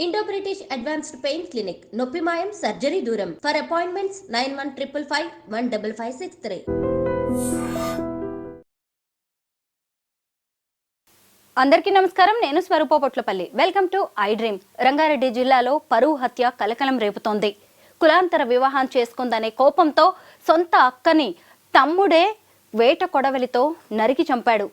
Indo British advanced pain clinic నొప్పి మాయం surgery దూరం ఫర్ అపాయింట్మెంట్స్ 9155515563. అందరికీ నమస్కారం. నేను Swaroopa Potlapalli. Welcome to I dream. Rangareddy జిల్లాలో పరువు హత్య కలకలం రేపుతోంది. కులాంతర వివాహం చేసుకుందనే కోపంతో సొంత అక్కని తమ్ముడే వేట కొడవలితో నరికి చంపాడు.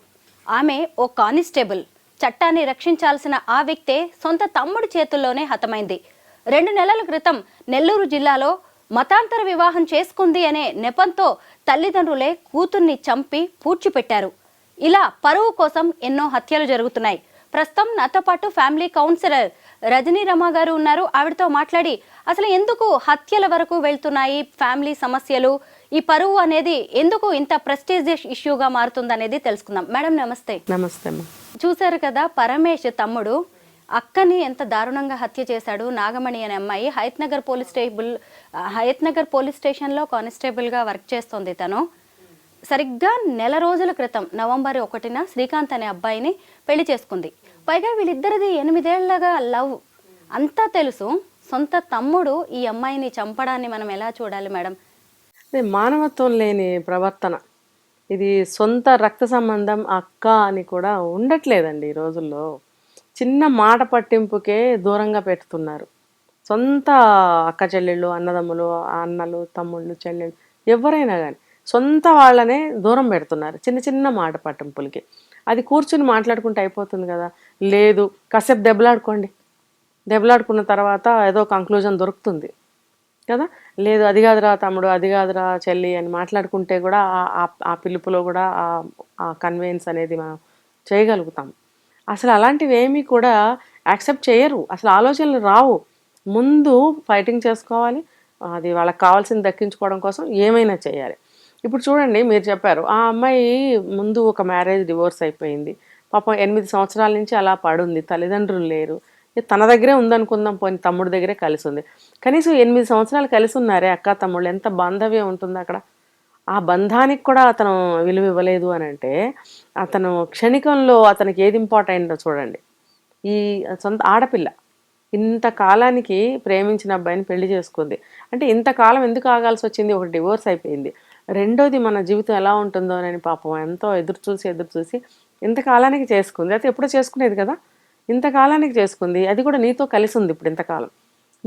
ఆమె ఓ కానిస్టేబుల్. చట్టాన్ని రక్షించాల్సిన ఆ వ్యక్తే సొంత తమ్ముడి చేతుల్లోనే హతమైంది. 2 నెలల క్రితం నెల్లూరు జిల్లాలో మతాంతర వివాహం చేసుకుంది అనే నెపంతో తల్లిదండ్రులే కూతుర్ని చంపి పూడ్చిపెట్టారు. ఇలా పరువు కోసం ఎన్నో హత్యలు జరుగుతున్నాయి. ప్రస్తుతం నాతో పాటు ఫ్యామిలీ కౌన్సిలర్ రజనీ రమ గారు ఉన్నారు. ఆవిడతో మాట్లాడి అసలు ఎందుకు హత్యల వరకు వెళ్తున్నాయి ఫ్యామిలీ సమస్యలు, ఈ పరువు అనేది ఎందుకు ఇంత ప్రెస్టీజియస్ ఇష్యూగా మారుతుంది అనేది తెలుసుకుందాం. మేడం నమస్తే. నమస్తే. చూశారు కదా, పరమేష్ తమ్ముడు అక్కని ఎంత దారుణంగా హత్య చేశాడు. నాగమణి అనే అమ్మాయి హయత్నగర్ పోలీస్ స్టేషన్లో కానిస్టేబుల్గా వర్క్ చేస్తోంది. తను సరిగ్గా నెల రోజుల క్రితం నవంబర్ 1న శ్రీకాంత్ అనే అబ్బాయిని పెళ్లి చేసుకుంది. పైగా వీళ్ళిద్దరిది 8 ఏళ్లగా లవ్. అంతా తెలుసు. సొంత తమ్ముడు ఈ అమ్మాయిని చంపడాన్ని మనం ఎలా చూడాలి మేడం? మానవత్వం లేని ప్రవర్తన. ఇది సొంత రక్త సంబంధం అక్క అని కూడా ఉండట్లేదండి ఈ రోజుల్లో. చిన్న మాట పట్టింపుకే దూరంగా పెడుతున్నారు. సొంత అక్క చెల్లెళ్ళు, అన్నదమ్ములు, అన్నలు, తమ్ముళ్ళు, చెల్లెళ్ళు ఎవరైనా కానీ సొంత వాళ్ళనే దూరం పెడుతున్నారు చిన్న చిన్న మాట పట్టింపులకి. అది కూర్చుని మాట్లాడుకుంటే అయిపోతుంది కదా. లేదు, కాసేపు దెబ్బలాడుకున్న తర్వాత ఏదో కంక్లూజన్ దొరుకుతుంది కదా. లేదు, అది కాదురా తమ్ముడు, అది కాదురా చెల్లి అని మాట్లాడుకుంటే కూడా ఆ పిలుపులో కూడా ఆ కన్వీన్స్ అనేది మనం చేయగలుగుతాం. అసలు అలాంటివి ఏమీ కూడా యాక్సెప్ట్ చేయరు. అసలు ఆలోచనలు రావు. ముందు ఫైటింగ్ చేసుకోవాలి. అది వాళ్ళకి కావాల్సింది దక్కించుకోవడం కోసం ఏమైనా చేయాలి. ఇప్పుడు చూడండి, మీరు చెప్పారు ఆ అమ్మాయి ముందు ఒక మ్యారేజ్ డివోర్స్ అయిపోయింది. పాపం 8 సంవత్సరాల నుంచి అలా పడుంది. తల్లిదండ్రులు లేరు. తన దగ్గరే ఉందనుకుందాం, పోనీ తమ్ముడి దగ్గరే కలిసి ఉంది. కనీసం 8 సంవత్సరాలు కలిసి ఉన్నారే అక్క తమ్ముళ్ళు. ఎంత బాంధవ్యం ఉంటుంది అక్కడ. ఆ బంధానికి కూడా అతను విలువ ఇవ్వలేదు అని అంటే అతను క్షణికంలో అతనికి ఏది ఇంపార్టెంటో చూడండి. ఈ సొంత ఆడపిల్ల ఇంతకాలానికి ప్రేమించిన అబ్బాయిని పెళ్లి చేసుకుంది అంటే ఇంతకాలం ఎందుకు ఆగాల్సి వచ్చింది? ఒకటి డివోర్స్ అయిపోయింది, రెండోది మన జీవితం ఎలా ఉంటుందో అని పాపం ఎంతో ఎదురు చూసి ఇంతకాలానికి చేసుకుంది. అయితే ఎప్పుడో చేసుకునేది కదా, ఇంతకాలానికి చేసుకుంది. అది కూడా నీతో కలిసి ఉంది ఇప్పుడు ఇంతకాలం.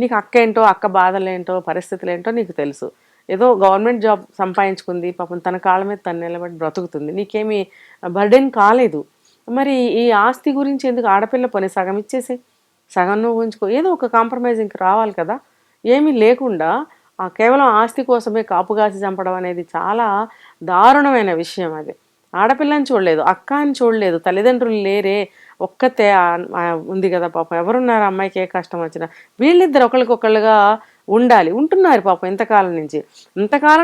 నీకు అక్క ఏంటో, అక్క బాధలేంటో, పరిస్థితులు ఏంటో నీకు తెలుసు. ఏదో గవర్నమెంట్ జాబ్ సంపాదించుకుంది, పాపం తన కాళ్ళ మీద తను నిలబడి బ్రతుకుతుంది. నీకేమీ బర్డెన్ కాలేదు. మరి ఈ ఆస్తి గురించి ఎందుకు? ఆడపిల్ల పని సగం ఇచ్చేసి సగం నువ్వు ఉంచుకో. ఏదో ఒక కాంప్రమైజింగ్కి రావాలి కదా. ఏమీ లేకుండా కేవలం ఆస్తి కోసమే కాపుగాసి చంపడం అనేది చాలా దారుణమైన విషయం. అది ఆడపిల్లని చూడలేదు, అక్క అని చూడలేదు, తల్లిదండ్రులు లేరే, ఒక్కతే ఉంది కదా పాపం. ఎవరున్నారు అమ్మాయికి ఏ కష్టం వచ్చినా? వీళ్ళిద్దరు ఒకరికొకళ్ళుగా ఉంటున్నారు పాపం ఇంతకాలం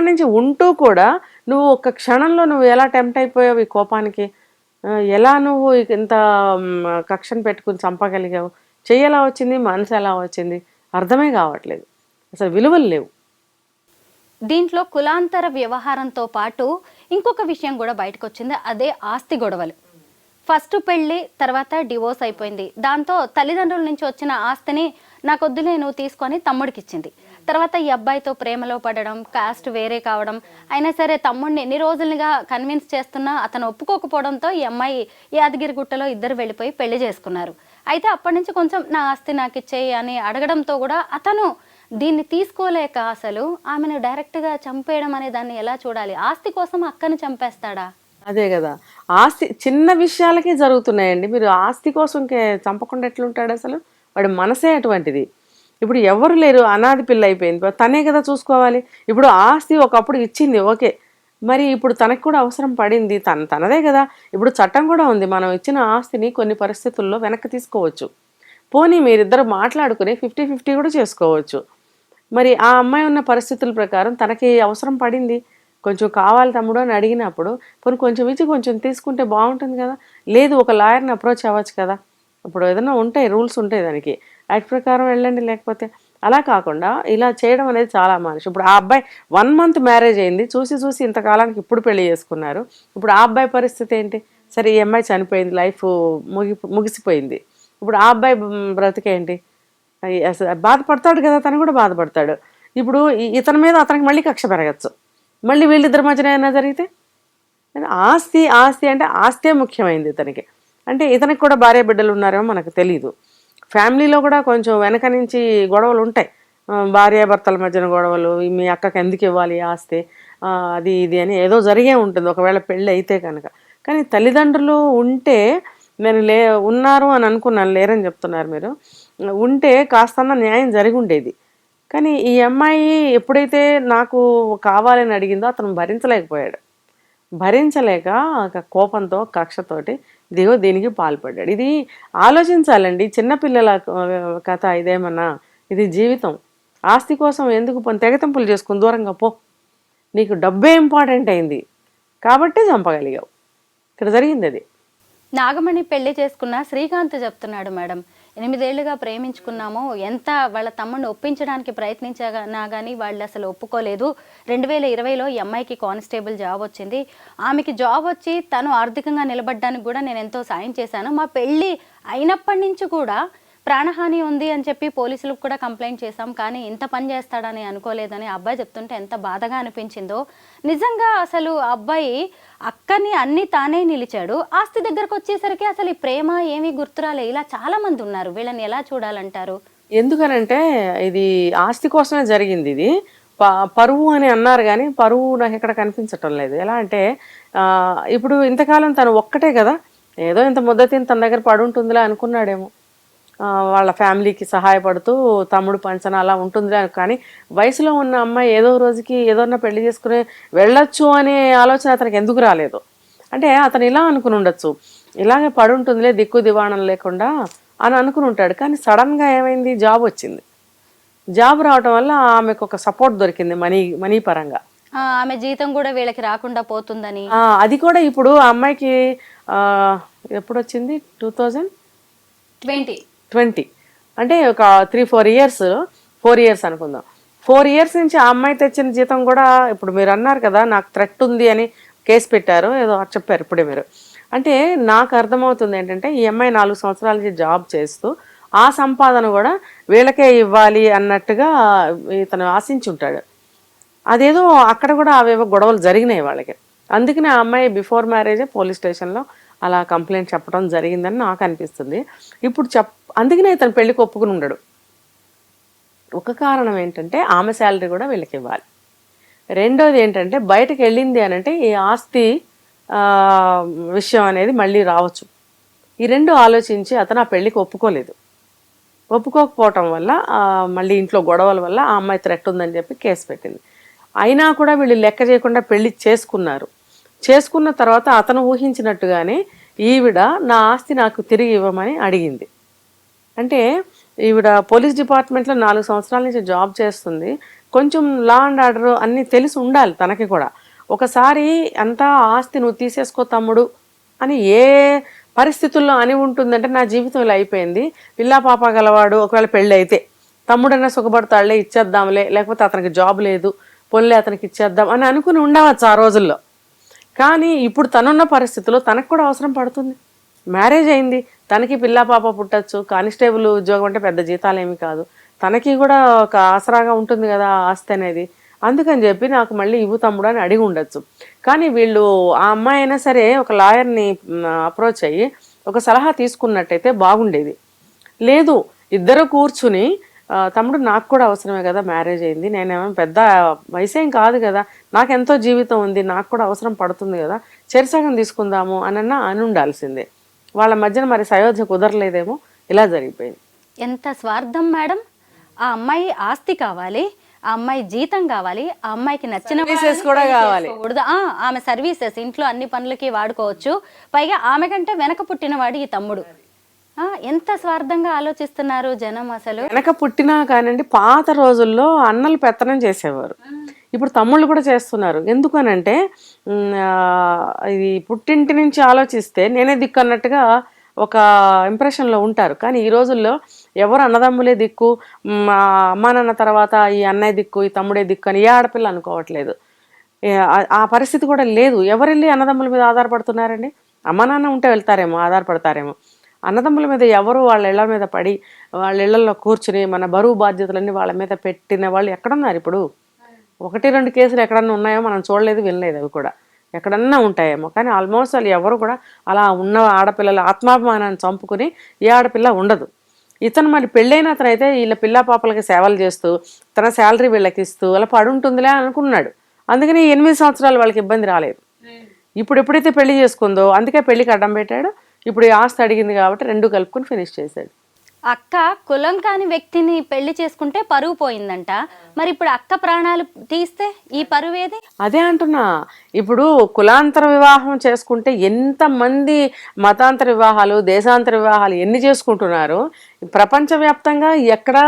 నుంచి ఉంటూ కూడా నువ్వు ఒక్క క్షణంలో నువ్వు ఎలా టెంప్ట్ అయిపోయావు ఈ కోపానికి? ఎలా నువ్వు ఇంత కక్షను పెట్టుకుని చంపగలిగావు? చెయ్యి ఎలా వచ్చింది, మనసు ఎలా వచ్చింది? అర్థమే కావట్లేదు. అసలు విలువలు లేవు. దీంట్లో కులాంతర వ్యవహారంతో పాటు ఇంకొక విషయం కూడా బయటకు వచ్చింది. అదే ఆస్తి గొడవలు. ఫస్ట్ పెళ్ళి, తర్వాత డివోర్స్ అయిపోయింది. దాంతో తల్లిదండ్రుల నుంచి వచ్చిన ఆస్తిని నాకొద్దులే నువ్వు తీసుకొని తమ్ముడికి ఇచ్చింది. తర్వాత ఈ అబ్బాయితో ప్రేమలో పడడం, కాస్ట్ వేరే కావడం, అయినా సరే తమ్ముడిని ఎన్ని రోజులుగా కన్విన్స్ చేస్తున్నా అతను ఒప్పుకోకపోవడంతో ఈ అమ్మాయి యాదగిరిగుట్టలో ఇద్దరు వెళ్ళిపోయి పెళ్లి చేసుకున్నారు. అయితే అప్పటి నుంచి కొంచెం నా ఆస్తి నాకు ఇచ్చేయి అని అడగడంతో కూడా అతను దీన్ని తీసుకోలేక అసలు ఆమెను డైరెక్ట్గా చంపేయడం అనే దాన్ని ఎలా చూడాలి? ఆస్తి కోసం అక్కని చంపేస్తాడా? అదే కదా, ఆస్తి చిన్న విషయాలకే జరుగుతున్నాయండి. మీరు ఆస్తి కోసం చంపకుండా ఎట్లుంటాడు? అసలు వాడి మనసే అటువంటిది. ఇప్పుడు ఎవరు లేరు, అనాథ పిల్ల అయిపోయింది, తనే కదా చూసుకోవాలి. ఇప్పుడు ఆస్తి ఒకప్పుడు ఇచ్చింది ఓకే, మరి ఇప్పుడు తనకు కూడా అవసరం పడింది, తనదే కదా. ఇప్పుడు చట్టం కూడా ఉంది, మనం ఇచ్చిన ఆస్తిని కొన్ని పరిస్థితుల్లో వెనక్కి తీసుకోవచ్చు. పోనీ మీరిద్దరు మాట్లాడుకుని 50-50 కూడా చేసుకోవచ్చు. మరి ఆ అమ్మాయి ఉన్న పరిస్థితుల ప్రకారం తనకి అవసరం పడింది, కొంచెం కావాలి తమ్ముడు అని అడిగినప్పుడు పోనీ కొంచెం ఇచ్చి కొంచెం తీసుకుంటే బాగుంటుంది కదా. లేదు, ఒక లాయర్ని అప్రోచ్ అవ్వచ్చు కదా. ఇప్పుడు ఏదైనా ఉంటాయి, రూల్స్ ఉంటాయి దానికి, యాక్ట్ ప్రకారం వెళ్ళండి. లేకపోతే అలా కాకుండా ఇలా చేయడం అనేది చాలా మనిషి. ఇప్పుడు ఆ అబ్బాయి 1 మంత్ మ్యారేజ్ అయింది, చూసి ఇంతకాలానికి ఇప్పుడు పెళ్లి చేసుకున్నారు. ఇప్పుడు ఆ అబ్బాయి పరిస్థితి ఏంటి? సరే, ఈ అమ్మాయి చనిపోయింది, లైఫ్ ముగిసిపోయింది. ఇప్పుడు ఆ అబ్బాయి బ్రతికేంటి? అసలు బాధపడతాడు కదా, తను కూడా బాధపడతాడు. ఇప్పుడు ఇతని మీద అతనికి మళ్ళీ కక్ష పెరగచ్చు, మళ్ళీ వీళ్ళిద్దరి మధ్యన ఏమైనా జరిగితే. ఆస్తి ఆస్తి అంటే ఆస్తే ముఖ్యమైంది ఇతనికి. అంటే ఇతనికి కూడా భార్య బిడ్డలు ఉన్నారేమో మనకు తెలియదు. ఫ్యామిలీలో కూడా కొంచెం వెనక నుంచి గొడవలు ఉంటాయి, భార్యాభర్తల మధ్యన గొడవలు, మీ అక్కకి ఎందుకు ఇవ్వాలి ఆస్తి, అది ఇది అని ఏదో జరిగే ఉంటుంది ఒకవేళ పెళ్ళి అయితే కనుక. కానీ తల్లిదండ్రులు ఉంటే, నేను ఉన్నారు అని అనుకున్నాను, లేరని చెప్తున్నారు మీరు, ఉంటే కాస్తన్నా న్యాయం జరిగి ఉండేది. కానీ ఈ అమ్మాయి ఎప్పుడైతే నాకు కావాలని అడిగిందో అతను భరించలేకపోయాడు. భరించలేక కోపంతో కక్షతోటి దీనికి పాల్పడ్డాడు. ఇది ఆలోచించాలండి, చిన్నపిల్లల కథ ఇదేమన్నా, ఇది జీవితం. ఆస్తి కోసం ఎందుకు తెగతింపులు చేసుకుని దూరంగా పో, నీకు డబ్బే ఇంపార్టెంట్ అయింది కాబట్టి చంపగలిగావు. ఇక్కడ జరిగింది అది. నాగమణి పెళ్లి చేసుకున్న శ్రీకాంత్ చెప్తున్నాడు, మేడం 8 ఏళ్లుగా ప్రేమించుకున్నాము, ఎంత వాళ్ళ తమ్ముడిని ఒప్పించడానికి ప్రయత్నించినా కానీ వాళ్ళు అసలు ఒప్పుకోలేదు. 2020లో ఈ అమ్మాయికి కానిస్టేబుల్ జాబ్ వచ్చింది. ఆమెకి జాబ్ వచ్చి తను ఆర్థికంగా నిలబడడానికి కూడా నేను ఎంతో సాయం చేశాను. మా పెళ్ళి అయినప్పటి నుంచి కూడా ప్రాణహాని ఉంది అని చెప్పి పోలీసులకు కూడా కంప్లైంట్ చేశాం, కానీ ఇంత పని చేస్తాడని అనుకోలేదని అబ్బాయి చెప్తుంటే ఎంత బాధగా అనిపించిందో. నిజంగా అసలు అబ్బాయి అక్కని అన్ని తానే నిలిచాడు, ఆస్తి దగ్గరకు వచ్చేసరికి అసలు ఈ ప్రేమ ఏమీ గుర్తురాలే. ఇలా చాలా మంది ఉన్నారు, వీళ్ళని ఎలా చూడాలంటారు? ఎందుకనంటే ఇది ఆస్తి కోసమే జరిగింది. ఇది పరువు అని అన్నారు కానీ పరువు నాకు ఎక్కడ కనిపించటం లేదు. ఎలా అంటే ఇప్పుడు ఇంతకాలం తను ఒక్కటే కదా, ఏదో ఇంత ముద్దతిని తన దగ్గర పడుంటుందిలే అనుకున్నాడేమో, వాళ్ళ ఫ్యామిలీకి సహాయపడుతూ తమ్ముడు పంచన అలా ఉంటుందిలే. కానీ వయసులో ఉన్న అమ్మాయి ఏదో రోజుకి ఏదోన్నా పెళ్లి చేసుకుని వెళ్ళొచ్చు అనే ఆలోచన అతనికి ఎందుకు రాలేదు అంటే, అతను ఇలా అనుకుని ఉండొచ్చు, ఇలాగే పడుంటుందిలే దిక్కు దివాణం లేకుండా అని అనుకుని ఉంటాడు. కానీ సడన్గా ఏమైంది, జాబ్ వచ్చింది. జాబ్ రావటం వల్ల ఆమెకు ఒక సపోర్ట్ దొరికింది మనీ పరంగా. ఆమె జీతం కూడా వీళ్ళకి రాకుండా పోతుందని. అది కూడా ఇప్పుడు ఆ అమ్మాయికి ఎప్పుడు వచ్చింది, 2020 అంటే ఒక 3-4 ఇయర్స్, 4 ఇయర్స్ అనుకుందాం. 4 ఇయర్స్ నుంచి ఆ అమ్మాయి తెచ్చిన జీతం కూడా, ఇప్పుడు మీరు అన్నారు కదా నాకు థ్రెట్ ఉంది అని కేసు పెట్టారు ఏదో చెప్పారు ఇప్పుడే మీరు. అంటే నాకు అర్థమవుతుంది ఏంటంటే, ఈ అమ్మాయి 4 సంవత్సరాల నుంచి జాబ్ చేస్తూ ఆ సంపాదన కూడా వీళ్ళకే ఇవ్వాలి అన్నట్టుగా ఇతను ఆశించి ఉంటాడు. అదేదో అక్కడ కూడా అవేవో గొడవలు జరిగినాయి వాళ్ళకి. అందుకనే ఆ అమ్మాయి బిఫోర్ మ్యారేజే పోలీస్ స్టేషన్లో అలా కంప్లైంట్ చెప్పడం జరిగిందని నాకు అనిపిస్తుంది. ఇప్పుడు అందుకనే ఇతను పెళ్లికి ఒప్పుకుని ఉండడు. ఒక కారణం ఏంటంటే ఆమె శాలరీ కూడా వీళ్ళకి ఇవ్వాలి. రెండోది ఏంటంటే బయటకు వెళ్ళింది అని అంటే ఈ ఆస్తి విషయం అనేది మళ్ళీ రావచ్చు. ఈ రెండు ఆలోచించి అతను ఆ పెళ్లికి ఒప్పుకోలేదు. ఒప్పుకోకపోవటం వల్ల మళ్ళీ ఇంట్లో గొడవల వల్ల ఆ అమ్మాయి థ్రెట్ ఉందని చెప్పి కేసు పెట్టింది. అయినా కూడా వీళ్ళు లెక్క చేయకుండా పెళ్లి చేసుకున్నారు. చేసుకున్న తర్వాత అతను ఊహించినట్టుగానే ఈవిడ నా ఆస్తి నాకు తిరిగి ఇవ్వమని అడిగింది. అంటే ఈవిడ పోలీస్ డిపార్ట్మెంట్లో 4 సంవత్సరాల నుంచి జాబ్ చేస్తుంది. కొంచెం లా అండ్ ఆర్డర్ అన్నీ తెలిసి ఉండాలి తనకి కూడా. ఒకసారి అంతా ఆస్తి నువ్వు తీసేసుకో తమ్ముడు అని ఏ పరిస్థితుల్లో అని ఉంటుందంటే, నా జీవితం ఇలా అయిపోయింది, పిల్లా పాప గలవాడు, ఒకవేళ పెళ్ళి అయితే తమ్ముడన్నా సుఖపడతాడులే ఇచ్చేద్దాంలే, లేకపోతే అతనికి జాబ్ లేదు పొల్లే అతనికి ఇచ్చేద్దాం అని అనుకుని ఉండవచ్చు ఆ రోజుల్లో. కానీ ఇప్పుడు తనున్న పరిస్థితుల్లో తనకు కూడా అవసరం పడుతుంది. మ్యారేజ్ అయింది, తనకి పిల్లా పాప పుట్టచ్చు, కానిస్టేబుల్ ఉద్యోగం అంటే పెద్ద జీతాలు ఏమి కాదు, తనకి కూడా ఒక ఆసరాగా ఉంటుంది కదా ఆస్తి అనేది. అందుకని చెప్పి నాకు మళ్ళీ ఇవ్వు తమ్ముడు అని అడిగి ఉండొచ్చు. కానీ వీళ్ళు ఆ అమ్మాయి అయినా సరే ఒక లాయర్ని అప్రోచ్ అయ్యి ఒక సలహా తీసుకున్నట్టయితే బాగుండేది. లేదు, ఇద్దరు కూర్చుని తమ్ముడు నాకు కూడా అవసరమే కదా, మ్యారేజ్ అయింది, నేనేమో పెద్ద వయసేం కాదు కదా, నాకెంతో జీవితం ఉంది, నాకు కూడా అవసరం పడుతుంది కదా, చెరిసగం తీసుకుందాము అని ఉండాల్సిందే. వాళ్ళ మధ్యన మరి సయోధ్య కుదరలేదేమో, ఇలా జరిగిపోయింది. ఎంత స్వార్థం మేడం. ఆ అమ్మాయి ఆస్తి కావాలి, ఆ అమ్మాయి జీతం కావాలి, ఆ అమ్మాయికి నచ్చిన సర్వీసెస్ కూడా కావాలి. ఆమె సర్వీసెస్ ఇంట్లో అన్ని పనులకి వాడుకోవచ్చు, పైగా ఆమె కంటే వెనక పుట్టినవాడు ఈ తమ్ముడు. ఎంత స్వార్థంగా ఆలోచిస్తున్నారు జనం. అసలు వెనక పుట్టినా కానండి, పాత రోజుల్లో అన్నలు పెత్తనం చేసేవారు, ఇప్పుడు తమ్ముళ్ళు కూడా చేస్తున్నారు. ఎందుకనంటే ఇది పుట్టింటి నుంచి ఆలోచిస్తే నేనే దిక్కు అన్నట్టుగా ఒక ఇంప్రెషన్లో ఉంటారు. కానీ ఈ రోజుల్లో ఎవరు అన్నదమ్ములే దిక్కు, మా అమ్మా నాన్న తర్వాత ఈ అన్నయ్య దిక్కు, ఈ తమ్ముడే దిక్కు అని ఏ ఆడపిల్ల అనుకోవట్లేదు. ఆ పరిస్థితి కూడా లేదు. ఎవరు వెళ్ళి అన్నదమ్ముల మీద ఆధారపడుతున్నారండి? అమ్మా నాన్న ఉంటే వెళ్తారేమో, ఆధారపడతారేమో. అన్నదమ్ముల మీద ఎవరు వాళ్ళ ఇళ్ల మీద పడి వాళ్ళ ఇళ్లలో కూర్చుని మన బరువు బాధ్యతలన్నీ వాళ్ళ మీద పెట్టిన వాళ్ళు ఎక్కడున్నారు ఇప్పుడు? 1-2 కేసులు ఎక్కడన్నా ఉన్నాయో మనం చూడలేదు, వినలేదు. అవి కూడా ఎక్కడన్నా ఉంటాయేమో, కానీ ఆల్మోస్ట్ వాళ్ళు ఎవరు కూడా అలా ఉన్న ఆడపిల్లల ఆత్మాభిమానాన్ని చంపుకుని ఏ ఆడపిల్ల ఉండదు. ఇతను మరి పెళ్ళైన అతనైతే వీళ్ళ పిల్ల పాపలకి సేవలు చేస్తూ తన శాలరీ వీళ్ళకి ఇస్తూ అలా పడుంటుందిలే అనుకున్నాడు. అందుకని 8 సంవత్సరాలు వాళ్ళకి ఇబ్బంది రాలేదు. ఇప్పుడు ఎప్పుడైతే పెళ్లి చేసుకుందో అందుకే పెళ్లికి అడ్డం పెట్టాడు. ఇప్పుడు ఈ ఆస్తి అడిగింది కాబట్టి 2 కలుపుకొని ఫినిష్ చేశాడు. అక్క కులం కాని వ్యక్తిని పెళ్లి చేసుకుంటే పరువు పోయిందంట. మరి ఇప్పుడు అక్క ప్రాణాలు తీస్తే ఈ పరువు ఏది? అదే అంటున్నా. ఇప్పుడు కులాంతర వివాహం చేసుకుంటే ఎంతమంది మతాంతర వివాహాలు, దేశాంతర వివాహాలు ఎన్ని చేసుకుంటున్నారు. ప్రపంచవ్యాప్తంగా ఎక్కడా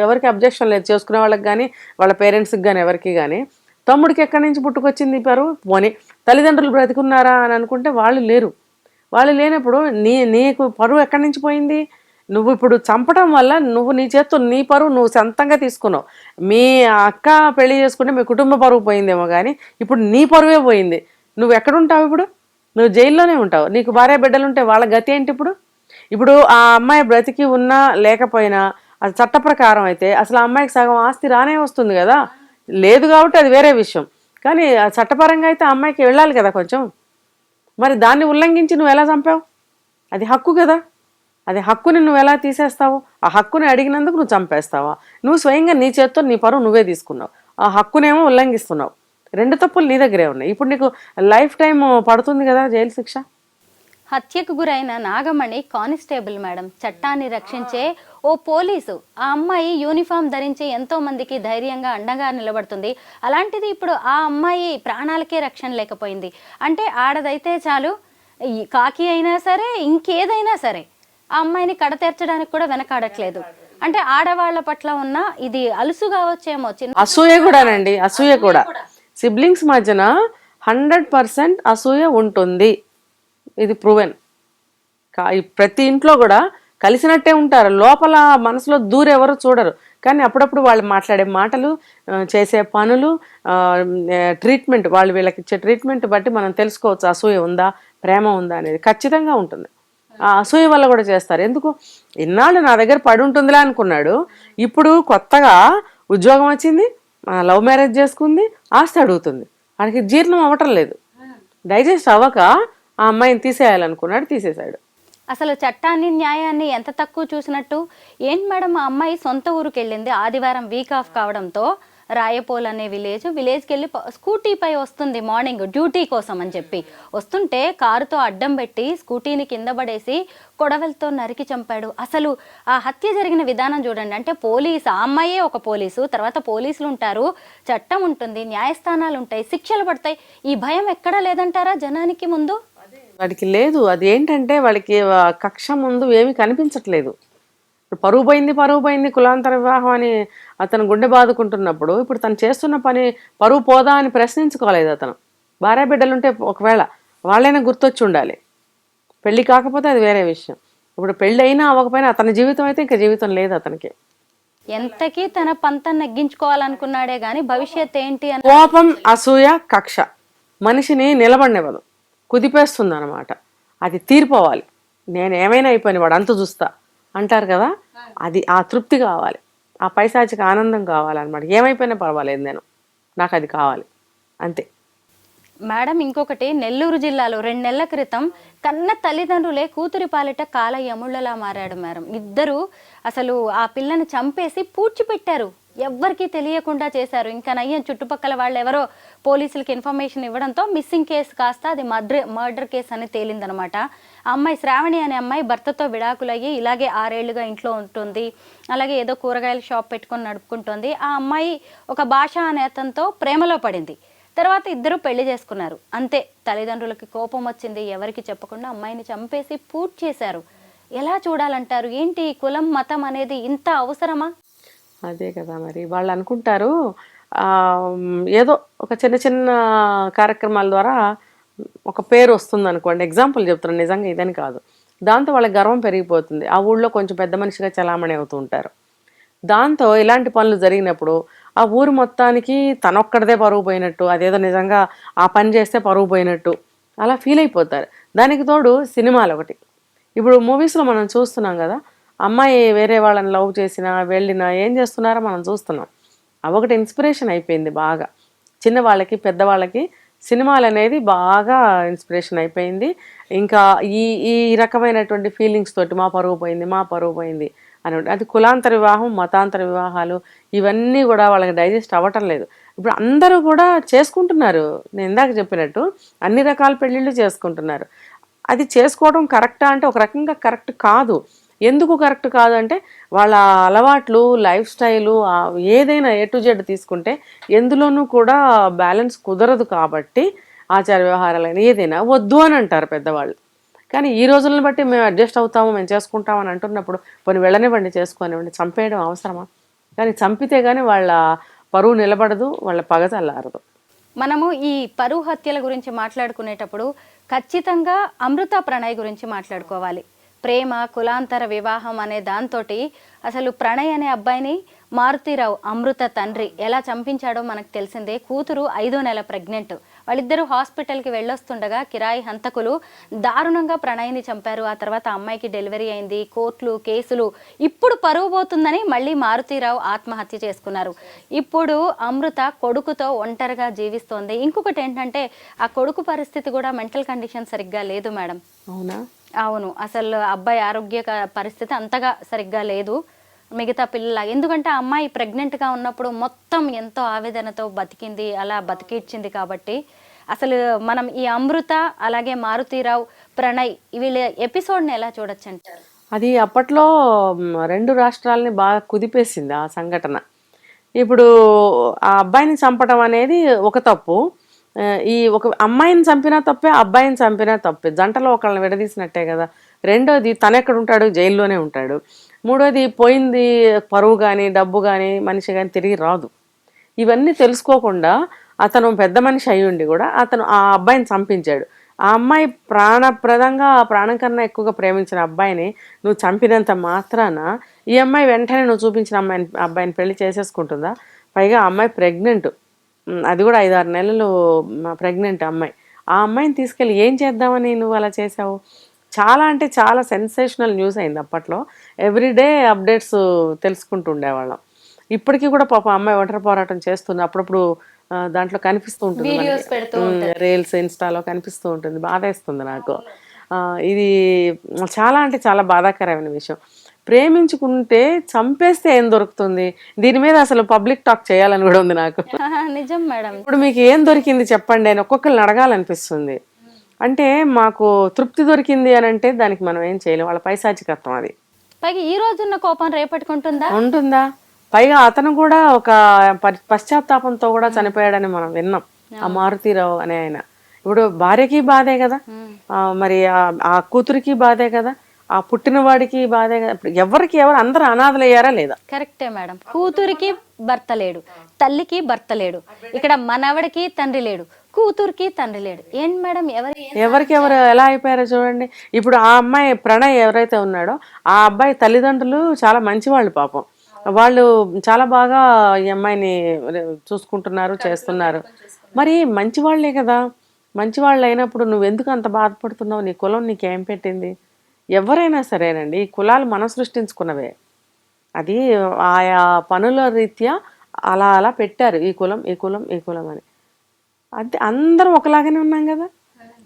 ఎవరికి అబ్జెక్షన్ లేదు, చేసుకునే వాళ్ళకి కానీ వాళ్ళ పేరెంట్స్కి కానీ ఎవరికి కానీ. తమ్ముడికి ఎక్కడి నుంచి పుట్టుకొచ్చింది ఈ పరువు? పోనీ తల్లిదండ్రులు బ్రతికున్నారా అని అనుకుంటే వాళ్ళు లేరు. వాళ్ళు లేనప్పుడు నీకు పరువు ఎక్కడి నుంచి పోయింది? నువ్వు ఇప్పుడు చంపడం వల్ల నువ్వు నీ చేత్తో నీ పరువు నువ్వు సొంతంగా తీసుకున్నావు. మీ అక్క పెళ్లి చేసుకుంటే మీ కుటుంబ పరువు పోయిందేమో కానీ ఇప్పుడు నీ పరువే పోయింది. నువ్వు ఎక్కడుంటావు ఇప్పుడు? నువ్వు జైల్లోనే ఉంటావు. నీకు భార్య బిడ్డలుంటే వాళ్ళ గతి ఏంటి ఇప్పుడు? ఇప్పుడు ఆ అమ్మాయి బ్రతికి ఉన్నా లేకపోయినా అది చట్ట ప్రకారం అయితే అసలు ఆ అమ్మాయికి సగం ఆస్తి రానే వస్తుంది కదా. లేదు కాబట్టి అది వేరే విషయం, కానీ చట్టపరంగా అయితే ఆ అమ్మాయికి వెళ్ళాలి కదా కొంచెం. మరి దాన్ని ఉల్లంఘించి నువ్వు ఎలా చంపావు? అది హక్కు కదా. అది హక్కుని నువ్వు ఎలా తీసేస్తావు? ఆ హక్కుని అడిగినందుకు నువ్వు చంపేస్తావా? నువ్వు స్వయంగా నీ చేత్తో నీ పరువు నువ్వే తీసుకున్నావు, ఆ హక్కునేమో ఉల్లంఘిస్తున్నావు. 2 తప్పులు నీ దగ్గరే ఉన్నాయి. ఇప్పుడు నీకు లైఫ్ టైం పడుతుంది కదా జైలు శిక్ష. హత్యకు గురైన నాగమణి కానిస్టేబుల్ మేడం, చట్టాన్ని రక్షించే ఓ పోలీసు. ఆ అమ్మాయి యూనిఫామ్ ధరించి ఎంతో మందికి ధైర్యంగా అండగా నిలబడుతుంది. అలాంటిది ఇప్పుడు ఆ అమ్మాయి ప్రాణాలకే రక్షణ లేకపోయింది. అంటే ఆడదైతే చాలు, కాకి అయినా సరే ఇంకేదైనా సరే ఆ అమ్మాయిని కడతీర్చడానికి కూడా వెనకాడట్లేదు. అంటే ఆడవాళ్ల పట్ల ఉన్న ఇది అలుసు కావచ్చేమో, చిన్న అసూయ కూడానండి. అసూయ కూడా సిబ్లింగ్స్ మధ్యన 100% అసూయ ఉంటుంది. ఇది ప్రూవెన్. ప్రతి ఇంట్లో కూడా కలిసినట్టే ఉంటారు, లోపల మనసులో దూరెవరు చూడరు. కానీ అప్పుడప్పుడు వాళ్ళు మాట్లాడే మాటలు, చేసే పనులు, ట్రీట్మెంట్, వాళ్ళు వీళ్ళకి ఇచ్చే ట్రీట్మెంట్ బట్టి మనం తెలుసుకోవచ్చు అసూయ ఉందా ప్రేమ ఉందా అనేది. ఖచ్చితంగా ఉంటుంది. ఆ అసూయ వల్ల కూడా చేస్తారు. ఎందుకు? ఇన్నాళ్ళు నా దగ్గర పడి ఉంటుందిలే అనుకున్నాడు. ఇప్పుడు కొత్తగా ఉద్యోగం వచ్చింది, లవ్ మ్యారేజ్ చేసుకుంది, ఆస్తి అడుగుతుంది. వాడికి జీర్ణం అవ్వటం లేదు. డైజెస్ట్ అవ్వక ఆ అమ్మాయిని తీసేయాలనుకున్నాడు, తీసేశాడు. అసలు చట్టాన్ని న్యాయాన్ని ఎంత తక్కువ చూసినట్టు. ఏంటి మేడం, ఆ అమ్మాయి సొంత ఊరికి వెళ్ళింది, ఆదివారం వీక్ ఆఫ్ కావడంతో రాయపోల్ అనే విలేజ్కి వెళ్ళి స్కూటీపై వస్తుంది మార్నింగ్ డ్యూటీ కోసం అని చెప్పి వస్తుంటే కారుతో అడ్డం పెట్టి స్కూటీని కింద పడేసి కొడవలతో నరికి చంపాడు. అసలు ఆ హత్య జరిగిన విధానం చూడండి. అంటే ఆ అమ్మాయే ఒక పోలీసు, తర్వాత పోలీసులు ఉంటారు, చట్టం ఉంటుంది, న్యాయస్థానాలు ఉంటాయి, శిక్షలు పడతాయి. ఈ భయం ఎక్కడా లేదంటారా జనానికి? ముందు వాడికి లేదు. అది ఏంటంటే వాళ్ళకి కక్ష ముందు ఏమీ కనిపించట్లేదు. పరువు పోయింది కులాంతర వివాహం అని అతను గుండె బాదుకుంటున్నప్పుడు ఇప్పుడు తను చేస్తున్న పని పరువు పోదా అని ప్రశ్నించుకోలేదు అతను. భార్య బిడ్డలుంటే ఒకవేళ వాళ్ళైనా గుర్తొచ్చి ఉండాలి. పెళ్లి కాకపోతే అది వేరే విషయం. ఇప్పుడు పెళ్ళి అయినా అవ్వకపోయినా అతని జీవితం అయితే ఇంకా జీవితం లేదు అతనికి. ఎంతకీ తన పంతం నెగ్గించుకోవాలనుకున్నాడే గాని భవిష్యత్ ఏంటి అని. కోపం, అసూయ, కక్ష మనిషిని నిలబడినవ్వదు, కుదిపేస్తుంది అనమాట. అది తీరిపోవాలి. నేను ఏమైనా అయిపోయిన వాడు అంత చూస్తా అంటారు కదా, అది ఆ తృప్తి కావాలి, ఆ పైశాచిక ఆనందం కావాలన్నమాట. ఏమైపోయినా పర్వాలేదు, నాకు అది కావాలి అంతే. మేడం ఇంకొకటి, నెల్లూరు జిల్లాలో 2 నెలల క్రితం కన్న తల్లిదండ్రులే కూతురి పాలిట కాల యముళ్ళలా మారాడు మేడం. ఇద్దరు అసలు ఆ పిల్లని చంపేసి పూడ్చిపెట్టారు, ఎవ్వరికీ తెలియకుండా చేశారు. ఇంకా నయ్యం చుట్టుపక్కల వాళ్ళు ఎవరో పోలీసులకి ఇన్ఫర్మేషన్ ఇవ్వడంతో మిస్సింగ్ కేసు కాస్త అది మర్డర్ కేసు అని తేలిందనమాట. ఆ అమ్మాయి శ్రావణి అనే అమ్మాయి భర్తతో విడాకులయ్యి ఇలాగే 6 ఏళ్లుగా ఇంట్లో ఉంటుంది. అలాగే ఏదో కూరగాయల షాప్ పెట్టుకొని నడుపుకుంటుంది. ఆ అమ్మాయి ఒక భాష అనే అతనితో ప్రేమలో పడింది. తర్వాత ఇద్దరు పెళ్లి చేసుకున్నారు. అంతే, తల్లిదండ్రులకి కోపం వచ్చింది, ఎవరికి చెప్పకుండా అమ్మాయిని చంపేసి పూర్తి చేశారు. ఎలా చూడాలంటారు? ఏంటి కులం మతం అనేది ఇంత అవసరమా? అదే కదా, మరి వాళ్ళు అనుకుంటారు ఏదో ఒక చిన్న చిన్న కార్యక్రమాల ద్వారా ఒక పేరు వస్తుంది అనుకోండి. ఎగ్జాంపుల్ చెప్తున్నాను, నిజంగా ఇదని కాదు. దాంతో వాళ్ళకి గర్వం పెరిగిపోతుంది. ఆ ఊళ్ళో కొంచెం పెద్ద మనిషిగా చలామణి అవుతూ ఉంటారు. దాంతో ఇలాంటి పనులు జరిగినప్పుడు ఆ ఊరు మొత్తానికి తనొక్కడిదే పరువు పోయినట్టు, అదేదో నిజంగా ఆ పని చేస్తే పరువు పోయినట్టు అలా ఫీల్ అయిపోతారు. దానికి తోడు సినిమాలు ఒకటి. ఇప్పుడు మూవీస్లో మనం చూస్తున్నాం కదా, అమ్మాయి వేరే వాళ్ళని లవ్ చేసినా వెళ్ళినా ఏం చేస్తున్నారో మనం చూస్తున్నాం. అవొకటి ఇన్స్పిరేషన్ అయిపోయింది బాగా, చిన్నవాళ్ళకి పెద్దవాళ్ళకి సినిమాలు అనేది బాగా ఇన్స్పిరేషన్ అయిపోయింది. ఇంకా ఈ ఈ రకమైనటువంటి ఫీలింగ్స్ తోటి మా పరువు పోయింది, మా పరువు పోయింది అని అది కులాంతర వివాహం, మతాంతర వివాహాలు ఇవన్నీ కూడా వాళ్ళకి డైజెస్ట్ అవ్వటం లేదు. ఇప్పుడు అందరూ కూడా చేసుకుంటున్నారు, నేను ఇందాక చెప్పినట్టు అన్ని రకాల పెళ్ళిళ్ళు చేసుకుంటున్నారు. అది చేసుకోవడం కరెక్టా అంటే ఒక రకంగా కరెక్ట్ కాదు. ఎందుకు కరెక్ట్ కాదు అంటే వాళ్ళ అలవాట్లు, లైఫ్ స్టైలు, ఏదైనా A to Z తీసుకుంటే ఎందులోనూ కూడా బ్యాలెన్స్ కుదరదు. కాబట్టి ఆచార వ్యవహారాలైనా ఏదైనా వద్దు అని అంటారు పెద్దవాళ్ళు. కానీ ఈ రోజులను బట్టి మేము అడ్జస్ట్ అవుతాము, మేము చేసుకుంటామని అంటున్నప్పుడు కొన్ని వెళ్ళనివ్వండి, చేసుకోనివ్వండి, చంపేయడం అవసరమా? కానీ చంపితే కానీ వాళ్ళ పరువు నిలబడదు, వాళ్ళ పగ చల్లారదు. మనము ఈ పరువు హత్యల గురించి మాట్లాడుకునేటప్పుడు ఖచ్చితంగా అమృత ప్రణయ్ గురించి మాట్లాడుకోవాలి. ప్రేమ, కులాంతర వివాహం అనే దాంతోటి అసలు ప్రణయ్ అనే అబ్బాయిని మారుతీరావు అమృత తండ్రి ఎలా చంపించాడో మనకు తెలిసిందే. కూతురు 5వ నెల ప్రెగ్నెంట్. వాళ్ళిద్దరూ హాస్పిటల్కి వెళ్ళొస్తుండగా కిరాయి హంతకులు దారుణంగా ప్రణయ్ని చంపారు. ఆ తర్వాత అమ్మాయికి డెలివరీ అయింది, కోర్టులు, కేసులు. ఇప్పుడు పరువు పోతుందని మళ్ళీ మారుతీరావు ఆత్మహత్య చేసుకున్నారు. ఇప్పుడు అమృత కొడుకుతో ఒంటరిగా జీవిస్తోంది. ఇంకొకటి ఏంటంటే ఆ కొడుకు పరిస్థితి కూడా మెంటల్ కండిషన్ సరిగ్గా లేదు మేడం. అవునా? అవును, అసలు అబ్బాయి ఆరోగ్య పరిస్థితి అంతగా సరిగ్గా లేదు మిగతా పిల్లల. ఎందుకంటే ఆ అమ్మాయి ప్రెగ్నెంట్గా ఉన్నప్పుడు మొత్తం ఎంతో ఆవేదనతో బతికింది, అలా బతికిచ్చింది. కాబట్టి అసలు మనం ఈ అమృత అలాగే మారుతీరావు ప్రణయ్ వీళ్ళ ఎపిసోడ్ని ఎలా చూడొచ్చు అంటారు? అది అప్పట్లో 2 రాష్ట్రాలని బాగా కుదిపేసింది ఆ సంఘటన. ఇప్పుడు ఆ అబ్బాయిని చంపడం అనేది ఒక తప్పు, ఈ ఒక అమ్మాయిని చంపినా తప్పే, అబ్బాయిని చంపినా తప్పే, జంటలో ఒకళ్ళని విడదీసినట్టే కదా. రెండోది తను ఎక్కడ ఉంటాడు, జైల్లోనే ఉంటాడు. మూడోది పోయింది పరువు కానీ, డబ్బు కానీ, మనిషి కానీ తిరిగి రాదు. ఇవన్నీ తెలుసుకోకుండా అతను పెద్ద మనిషి అయ్యుండి కూడా అతను ఆ అబ్బాయిని చంపించాడు. ఆ అమ్మాయి ప్రాణప్రదంగా, ప్రాణం కన్నా ఎక్కువగా ప్రేమించిన అబ్బాయిని నువ్వు చంపినంత మాత్రాన ఈ అమ్మాయి వెంటనే నువ్వు చూపించిన అబ్బాయిని పెళ్లి చేసేసుకుంటుందా? పైగా ఆ అమ్మాయి ప్రెగ్నెంట్, అది కూడా 5-6 నెలలు ప్రెగ్నెంట్ అమ్మాయి. ఆ అమ్మాయిని తీసుకెళ్ళి ఏం చేద్దామని నువ్వు అలా చేసావు? చాలా అంటే చాలా సెన్సేషనల్ న్యూస్ అయింది అప్పట్లో. ఎవ్రీడే అప్డేట్స్ తెలుసుకుంటూ ఉండేవాళ్ళం. ఇప్పటికీ కూడా పాప అమ్మాయి ఒంటరి పోరాటం చేస్తుంది. అప్పుడప్పుడు దాంట్లో కనిపిస్తూ ఉంటుంది, రీల్స్ ఇన్స్టాలో కనిపిస్తూ ఉంటుంది. బాధేస్తుంది నాకు. ఇది చాలా అంటే చాలా బాధాకరమైన విషయం. ప్రేమించుకుంటే చంపేస్తే ఏం దొరుకుతుంది? దీని మీద అసలు పబ్లిక్ టాక్ చేయాలని కూడా ఉంది నాకు. నిజం మేడం. ఇప్పుడు మీకు ఏం దొరికింది చెప్పండి అని ఒక్కొక్కరిని అడగాలనిపిస్తుంది. అంటే మాకు తృప్తి దొరికింది అని అంటే దానికి మనం ఏం చేయలేం, వాళ్ళ పైశాచికత్వం అది. పైగా ఈ రోజున్న కోపం రేపటికుంటుందా? ఉంటుందా? పైగా అతను కూడా ఒక పశ్చాత్తాపంతో కూడా చనిపోయాడని మనం విన్నాం, ఆ మారుతీరావు అనే ఆయన. ఇప్పుడు భార్యకి బాధే కదా, మరి ఆ కూతురికి బాధే కదా, ఆ పుట్టినవాడికి బాధే కదా. ఇప్పుడు ఎవరికి అందరూ అనాథలయ్యారా లేదా? కరెక్టే మేడం. కూతురికి భర్త లేడు, తల్లికి భర్త లేడు, ఇక్కడ మనవడికి తండ్రి లేడు, కూతురికి తండ్రి లేడు. ఏంటి మేడం, ఎవరికెవరు ఎలా అయిపోయారో చూడండి. ఇప్పుడు ఆ అమ్మాయి ప్రణయ్ ఎవరైతే ఉన్నాడో ఆ అబ్బాయి తల్లిదండ్రులు చాలా మంచివాళ్ళు పాపం. వాళ్ళు చాలా బాగా ఈ అమ్మాయిని చూసుకుంటున్నారు, చేస్తున్నారు. మరి మంచివాళ్లే కదా. మంచివాళ్ళు అయినప్పుడు నువ్వెందుకు అంత బాధపడుతున్నావు? నీ కులం నీకేం పెట్టింది? ఎవరైనా సరేనండి, ఈ కులాలు మనం సృష్టించుకున్నవే. అది ఆయా పనుల రీత్యా అలా అలా పెట్టారు, ఈ కులం ఈ కులం ఈ కులం అని. అంటే అందరం ఒకలాగానే ఉన్నాం కదా.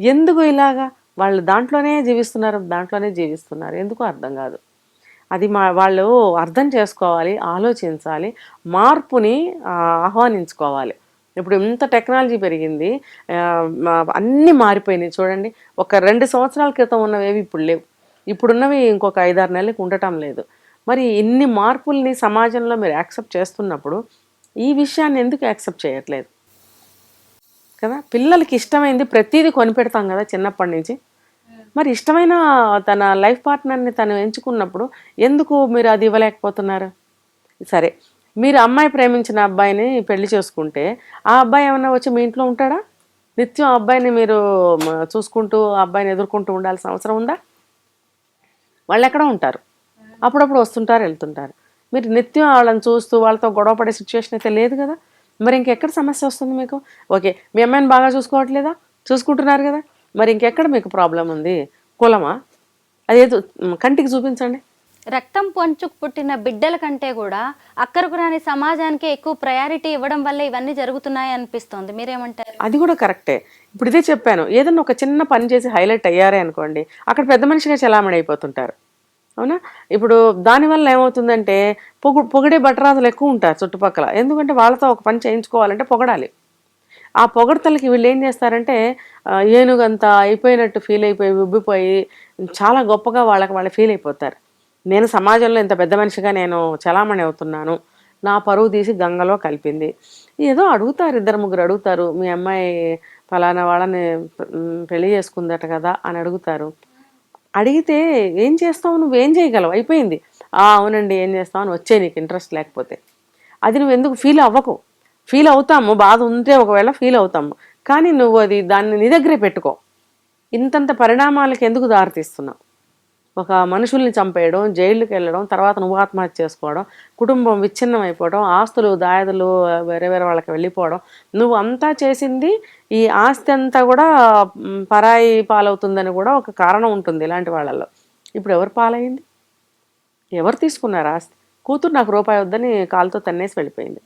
ఎందుకు ఇలాగా? వాళ్ళు దాంట్లోనే జీవిస్తున్నారు, ఎందుకు అర్థం కాదు. అది వాళ్ళు అర్థం చేసుకోవాలి, ఆలోచించాలి, మార్పుని ఆహ్వానించుకోవాలి. ఇప్పుడు ఇంత టెక్నాలజీ పెరిగింది, అన్నీ మారిపోయినాయి చూడండి. ఒక 2 సంవత్సరాల క్రితం ఉన్నవేవి ఇప్పుడు లేవు, ఇప్పుడున్నవి ఇంకొక 5-6 నెలలకు ఉండటం లేదు. మరి ఇన్ని మార్పుల్ని సమాజంలో మీరు యాక్సెప్ట్ చేస్తున్నప్పుడు ఈ విషయాన్ని ఎందుకు యాక్సెప్ట్ చేయట్లేదు కదా? పిల్లలకి ఇష్టమైంది ప్రతిదీ కొనిపెడతాం కదా చిన్నప్పటి నుంచి. మరి ఇష్టమైన తన లైఫ్ పార్ట్నర్ని తను ఎంచుకున్నప్పుడు ఎందుకు మీరు అది ఇవ్వలేకపోతున్నారు? సరే, మీరు అమ్మాయి ప్రేమించిన అబ్బాయిని పెళ్లి చేసుకుంటే ఆ అబ్బాయి ఏమన్నా వచ్చి మీ ఇంట్లో ఉంటాడా? నిత్యం ఆ అబ్బాయిని మీరు చూసుకుంటూ ఆ అబ్బాయిని ఎదుర్కొంటూ ఉండాల్సిన అవసరం ఉందా? వాళ్ళు ఎక్కడ ఉంటారు, అప్పుడప్పుడు వస్తుంటారు వెళ్తుంటారు. మీరు నిత్యం వాళ్ళని చూస్తూ వాళ్ళతో గొడవ పడే సిచ్యువేషన్ అయితే లేదు కదా. మరి ఇంకెక్కడ సమస్య వస్తుంది మీకు? ఓకే, మీ అమ్మాయిని బాగా చూసుకోవట్లేదా? చూసుకుంటున్నారు కదా, మరి ఇంకెక్కడ మీకు ప్రాబ్లం ఉంది? కులమా? అదేదో కంటికి చూపించండి. రక్తం పంచుకు పుట్టిన బిడ్డల కంటే కూడా అక్కరకు రాని సమాజానికి ఎక్కువ ప్రయారిటీ ఇవ్వడం వల్ల ఇవన్నీ జరుగుతున్నాయి అనిపిస్తోంది. మీరేమంటారు? అది కూడా కరెక్టే. ఇప్పుడు ఇదే చెప్పాను, ఏదన్నా ఒక చిన్న పని చేసి హైలైట్ అయ్యారే అనుకోండి, అక్కడ పెద్ద మనిషిగా చలామణి అయిపోతుంటారు. అవునా? ఇప్పుడు దానివల్ల ఏమవుతుందంటే పొగిడే భట్టరాజులు ఎక్కువ ఉంటారు చుట్టుపక్కల. ఎందుకంటే వాళ్ళతో ఒక పని చేయించుకోవాలంటే పొగడాలి. ఆ పొగడతలకి వీళ్ళు ఏం చేస్తారంటే ఏనుగంతా అయిపోయినట్టు ఫీల్ అయిపోయి ఉబ్బిపోయి చాలా గొప్పగా వాళ్ళు ఫీల్ అయిపోతారు. నేను సమాజంలో ఇంత పెద్ద మనిషిగా నేను చలామణి అవుతున్నాను, నా పరువు తీసి గంగలో కలిపింది. ఏదో అడుగుతారు, 2-3 అడుగుతారు, మీ అమ్మాయి ఫలానా వాళ్ళని పెళ్లి చేసుకుందట కదా అని అడుగుతారు. అడిగితే ఏం చేస్తావు, నువ్వేం చేయగలవు, అయిపోయింది. అవునండి ఏం చేస్తావు అని వచ్చే, నీకు ఇంట్రెస్ట్ లేకపోతే. అది నువ్వు ఎందుకు ఫీల్ అవ్వకు. ఫీల్ అవుతాము, బాధ ఉంటే ఒకవేళ ఫీల్ అవుతాము, కానీ నువ్వు దాన్ని నీ దగ్గరే పెట్టుకో. ఇంతంత పరిణామాలకు ఎందుకు దారితీస్తున్నావు? ఒక మనుషుల్ని చంపేయడం, జైలుకి వెళ్ళడం, తర్వాత నువ్వు ఆత్మహత్య చేసుకోవడం, కుటుంబం విచ్ఛిన్నం అయిపోవడం, ఆస్తులు దాయాదులు వేరే వేరే వాళ్ళకి వెళ్ళిపోవడం, నువ్వు అంతా చేసింది ఈ ఆస్తి అంతా కూడా పరాయి పాలవుతుందని కూడా ఒక కారణం ఉంటుంది ఇలాంటి వాళ్ళల్లో. ఇప్పుడు ఎవరు పాలైంది? ఎవరు తీసుకున్నారు ఆస్తి? కూతురు నాకు రూపాయి వద్దని కాలుతో తన్నేసి వెళ్ళిపోయింది.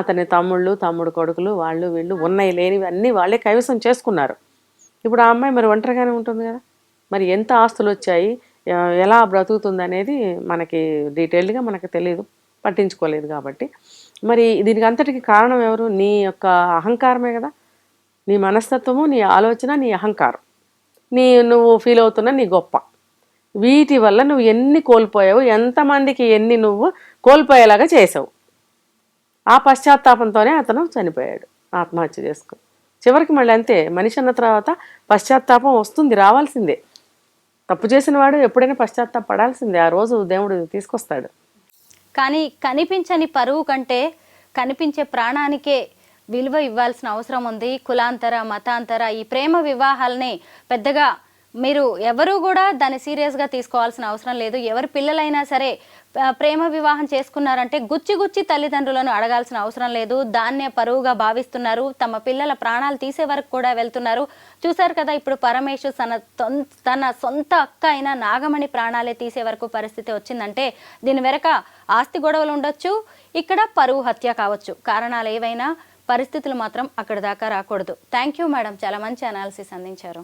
అతని తమ్ముడు కొడుకులు, వాళ్ళు వీళ్ళు ఉన్నాయి లేనివి అన్నీ వాళ్ళే కైవసం చేసుకున్నారు. ఇప్పుడు ఆ అమ్మాయి మరి ఒంటరిగానే ఉంటుంది కదా. మరి ఎంత ఆస్తులు వచ్చాయి, ఎలా బ్రతుకుతుంది అనేది మనకి డీటెయిల్డ్గా మనకు తెలియదు, పట్టించుకోలేదు కాబట్టి. మరి దీనికి అంతటికి కారణం ఎవరు? నీ యొక్క అహంకారమే కదా. నీ మనస్తత్వము, నీ ఆలోచన, నీ అహంకారం, నువ్వు ఫీల్ అవుతున్న నీ గొప్ప, వీటి వల్ల నువ్వు ఎన్ని కోల్పోయావు, ఎంతమందికి ఎన్ని నువ్వు కోల్పోయేలాగా చేసావు. ఆ పశ్చాత్తాపంతోనే అతను చనిపోయాడు, ఆత్మహత్య చేసుకుని. చివరికి మళ్ళీ అంతే, మనిషి అన్న తర్వాత పశ్చాత్తాపం వస్తుంది, రావాల్సిందే. తప్పు చేసిన వాడు ఎప్పుడైనా పశ్చాత్తాపడాల్సిందే, ఆ రోజు దేవుడు తీసుకొస్తాడు. కానీ కనిపించని పరువు కంటే కనిపించే ప్రాణానికే విలువ ఇవ్వాల్సిన అవసరం ఉంది. కులాంతర, మతాంతర ఈ ప్రేమ వివాహాలని పెద్దగా మీరు ఎవరు కూడా దాన్ని సీరియస్గా తీసుకోవాల్సిన అవసరం లేదు. ఎవరి పిల్లలైనా సరే ప్రేమ వివాహం చేసుకున్నారంటే గుచ్చి తల్లిదండ్రులను అడగాల్సిన అవసరం లేదు. దాన్నే పరువుగా భావిస్తున్నారు, తమ పిల్లల ప్రాణాలు తీసే వరకు కూడా వెళ్తున్నారు. చూశారు కదా, ఇప్పుడు పరమేశు తన సొంత అక్క అయిన నాగమణి ప్రాణాలే తీసే వరకు పరిస్థితి వచ్చిందంటే దీని వెనక ఆస్తి గొడవలు ఉండొచ్చు, ఇక్కడ పరువు హత్య కావచ్చు. కారణాలు ఏవైనా పరిస్థితులు మాత్రం అక్కడ దాకా రాకూడదు. థ్యాంక్ యూ మేడం, చాలా మంచి అనాలిసిస్ అందించారు.